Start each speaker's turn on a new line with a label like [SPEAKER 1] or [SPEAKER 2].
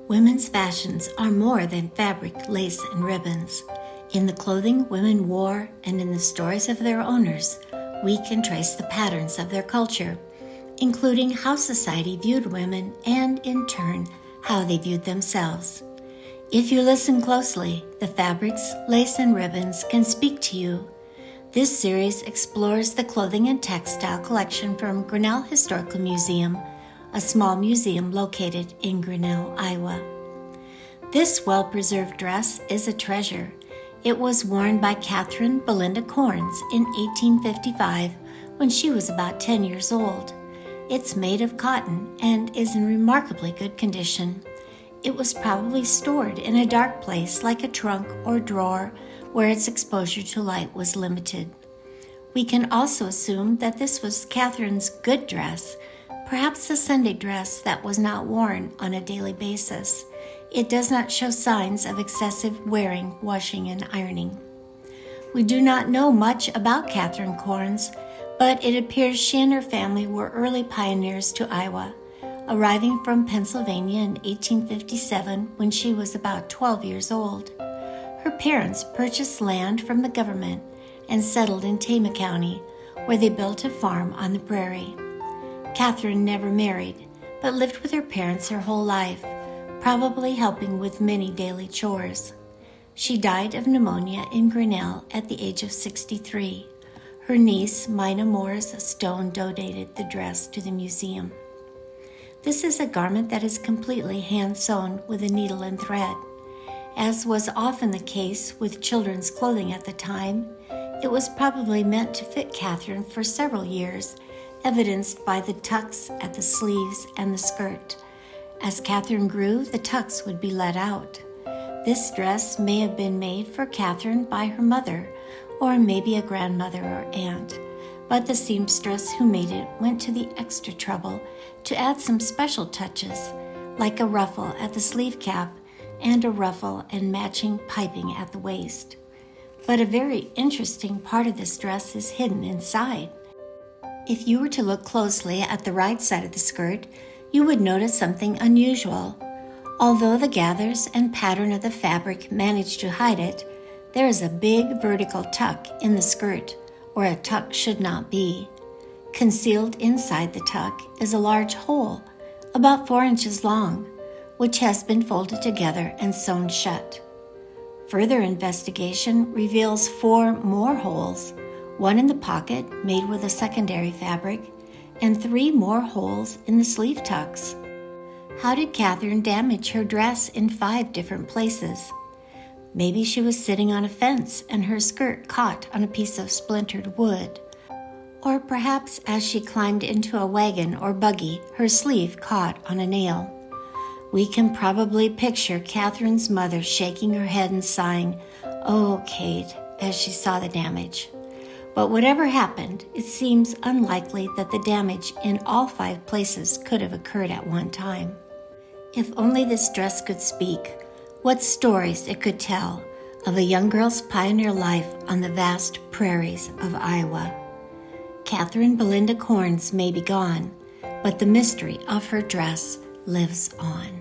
[SPEAKER 1] Women's fashions are more than fabric, lace, and ribbons. In the clothing women wore and in the stories of their owners, we can trace the patterns of their culture, including how society viewed women and, in turn, how they viewed themselves. If you listen closely, the fabrics, lace, and ribbons can speak to you. This series explores the clothing and textile collection from Grinnell Historical Museum, a small museum located in Grinnell, Iowa. This well-preserved dress is a treasure. It was worn by Catherine Belinda Korns in 1855 when she was about 10 years old. It's made of cotton and is in remarkably good condition. It was probably stored in a dark place like a trunk or drawer where its exposure to light was limited. We can also assume that this was Catherine's good dress, perhaps a Sunday dress that was not worn on a daily basis. It does not show signs of excessive wearing, washing, and ironing. We do not know much about Catherine Korns, but it appears she and her family were early pioneers to Iowa, arriving from Pennsylvania in 1857 when she was about 12 years old. Her parents purchased land from the government and settled in Tama County, where they built a farm on the prairie. Catherine never married, but lived with her parents her whole life, probably helping with many daily chores. She died of pneumonia in Grinnell at the age of 63. Her niece, Mina Moore's stone donated the dress to the museum. This is a garment that is completely hand-sewn with a needle and thread. As was often the case with children's clothing at the time, it was probably meant to fit Catherine for several years, evidenced by the tucks at the sleeves and the skirt. As Catherine grew, the tucks would be let out. This dress may have been made for Catherine by her mother, or maybe a grandmother or aunt, but the seamstress who made it went to the extra trouble to add some special touches, like a ruffle at the sleeve cap and a ruffle and matching piping at the waist. But a very interesting part of this dress is hidden inside. If you were to look closely at the right side of the skirt, you would notice something unusual. Although the gathers and pattern of the fabric manage to hide it, there is a big vertical tuck in the skirt, where a tuck should not be. Concealed inside the tuck is a large hole, about 4 inches long, which has been folded together and sewn shut. Further investigation reveals 4 more holes, one in the pocket made with a secondary fabric, and 3 more holes in the sleeve tucks. How did Catherine damage her dress in 5 different places? Maybe she was sitting on a fence and her skirt caught on a piece of splintered wood. Or perhaps as she climbed into a wagon or buggy, her sleeve caught on a nail. We can probably picture Catherine's mother shaking her head and sighing, "Oh, Kate," as she saw the damage. But whatever happened, it seems unlikely that the damage in all 5 places could have occurred at one time. If only this dress could speak, what stories it could tell of a young girl's pioneer life on the vast prairies of Iowa. Catherine Belinda Korns may be gone, but the mystery of her dress lives on.